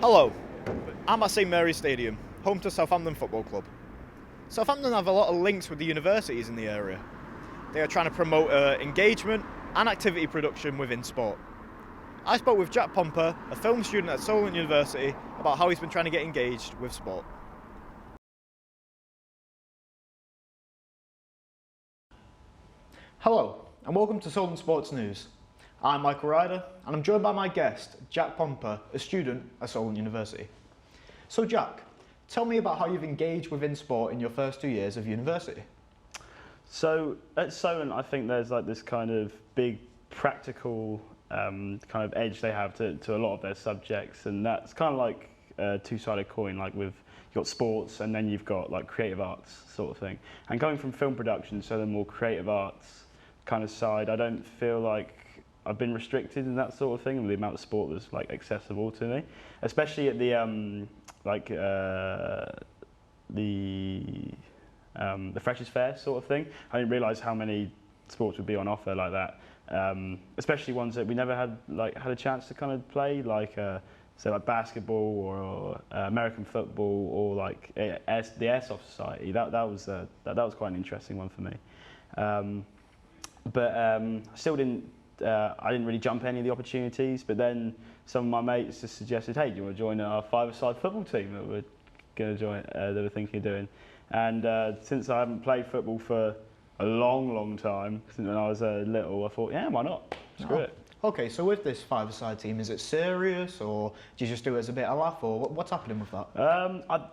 Hello, I'm at St Mary's Stadium, home to Southampton Football Club. Southampton have a lot of links with the universities in the area. They are trying to promote engagement and activity production within sport. I spoke with Jack Pomper, a film student at Solent University, about how he's been trying to get engaged with sport. Hello, and welcome to Solent Sports News. I'm Michael Ryder, and I'm joined by my guest, Jack Pomper, a student at Solent University. So Jack, tell me about how you've engaged within sport in your first 2 years of university. So at Solent, I think there's like this kind of big practical kind of edge they have to a lot of their subjects, and that's kind of like a two-sided coin. Like you've got sports, and then you've got like creative arts sort of thing. And coming from film production, so the more creative arts kind of side, I don't feel like I've been restricted in that sort of thing, and the amount of sport that's like accessible to me, especially at the Freshers' Fair sort of thing. I didn't realise how many sports would be on offer like that, especially ones that we never had a chance to kind of play, like say like basketball or American football or like the Airsoft Society. That was quite an interesting one for me, but I still didn't. I didn't really jump any of the opportunities, but then some of my mates just suggested, hey, do you want to join our five-a-side football team that we're going to join, they were thinking of doing. And since I haven't played football for a long time, since when I was little, I thought, yeah, why not? Screw it. Okay, so with this five-a-side team, is it serious, or do you just do it as a bit of a laugh, or what's happening with that?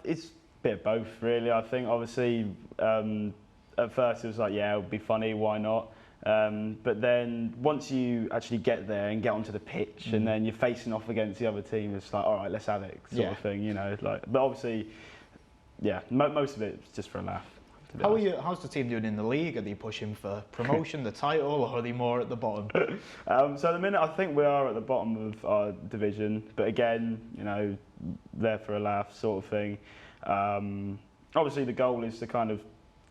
It's a bit of both, really, I think. Obviously, at first it was like, yeah, it would be funny, why not? But then once you actually get there and get onto the pitch and then you're facing off against the other team, it's like, all right, let's have it sort of thing, you know. Like, but obviously, yeah, most of it's just for a laugh. How's the team doing in the league? Are they pushing for promotion, the title, or are they more at the bottom? So at the minute, I think we are at the bottom of our division. But again, you know, there for a laugh sort of thing. Obviously, the goal is to kind of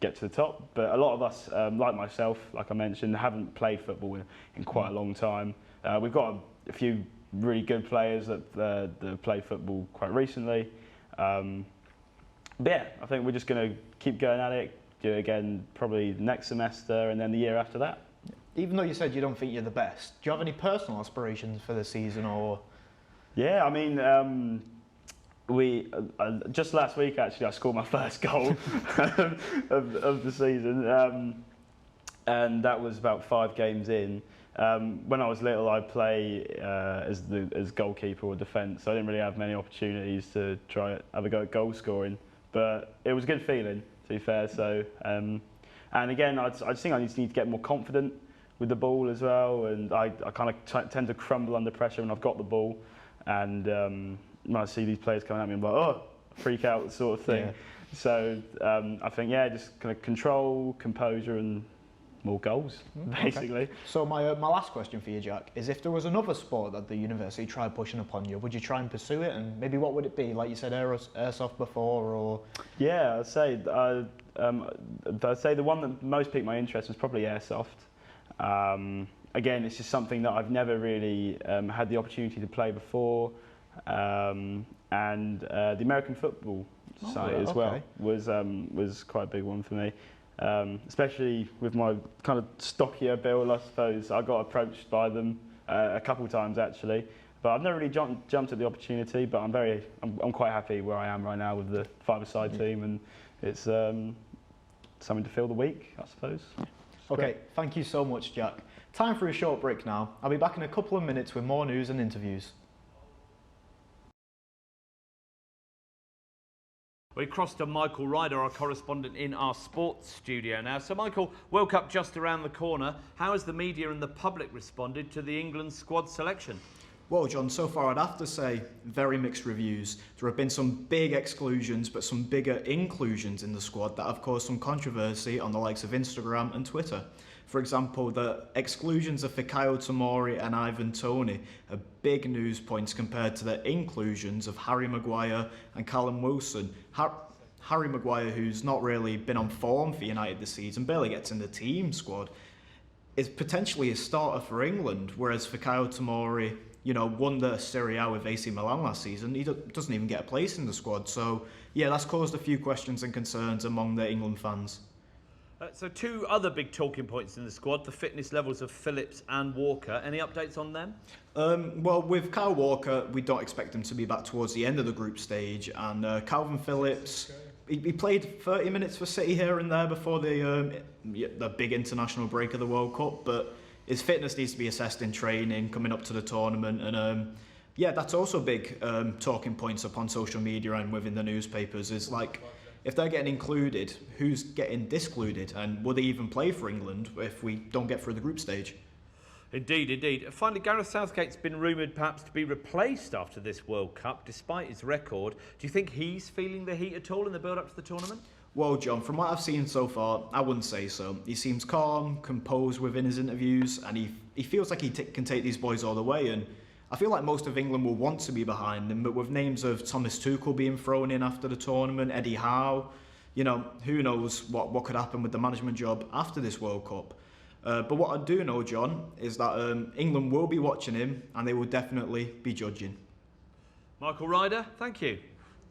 get to the top, but a lot of us, like myself, like I mentioned, haven't played football in quite a long time. We've got a few really good players that play football quite recently. But yeah, I think we're just going to keep going at it, do it again probably next semester and then the year after that. Even though you said you don't think you're the best, do you have any personal aspirations for the season, or? Yeah, I mean, we just last week actually I scored my first goal of the season, and that was about 5 games in. When I was little, I'd play as goalkeeper or defence, so I didn't really have many opportunities to try have a go at goal scoring. But it was a good feeling, to be fair. So, and again, I just think I need to get more confident with the ball as well, and I kind of tend to crumble under pressure when I've got the ball, and when I see these players coming at me, I'm like, oh, freak out sort of thing. Yeah. So I think, yeah, just kind of control, composure, and more goals, basically. Okay. So my last question for you, Jack, is if there was another sport that the university tried pushing upon you, would you try and pursue it? And maybe what would it be? Like you said, airsoft before, or? Yeah, I'd say the one that most piqued my interest was probably airsoft. Again, it's just something that I've never really had the opportunity to play before. And the American Football Society as well was quite a big one for me, especially with my kind of stockier build. I suppose I got approached by them a couple of times actually, but I've never really jumped at the opportunity. But I'm quite happy where I am right now with the five-a-side team, and it's something to fill the week, I suppose. Okay, thank you so much, Jack. Time for a short break now. I'll be back in a couple of minutes with more news and interviews. We crossed to Michael Ryder, our correspondent in our sports studio now. So Michael, World Cup just around the corner. How has the media and the public responded to the England squad selection? Well, John, so far I'd have to say very mixed reviews. There have been some big exclusions, but some bigger inclusions in the squad that have caused some controversy on the likes of Instagram and Twitter. For example, the exclusions of Fikayo Tomori and Ivan Toney are big news points compared to the inclusions of Harry Maguire and Callum Wilson. Harry Maguire, who's not really been on form for United this season, barely gets in the team squad, is potentially a starter for England, whereas Fikayo Tomori won the Serie A with AC Milan last season. He doesn't even get a place in the squad. So, yeah, that's caused a few questions and concerns among the England fans. So 2 other big talking points in the squad, the fitness levels of Phillips and Walker. Any updates on them? Well, with Kyle Walker, we don't expect him to be back towards the end of the group stage. And Calvin Phillips, he played 30 minutes for City here and there before the big international break of the World Cup. But his fitness needs to be assessed in training, coming up to the tournament. And that's also big talking points upon social media and within the newspapers. Is like, if they're getting included, who's getting discluded? And will they even play for England if we don't get through the group stage? Indeed, indeed. Finally, Gareth Southgate's been rumoured perhaps to be replaced after this World Cup, despite his record. Do you think he's feeling the heat at all in the build-up to the tournament? Well, John, from what I've seen so far, I wouldn't say so. He seems calm, composed within his interviews, and he feels like he can take these boys all the way. And I feel like most of England will want to be behind him, but with names of Thomas Tuchel being thrown in after the tournament, Eddie Howe, who knows what could happen with the management job after this World Cup. But what I do know, John, is that England will be watching him and they will definitely be judging. Michael Ryder, thank you.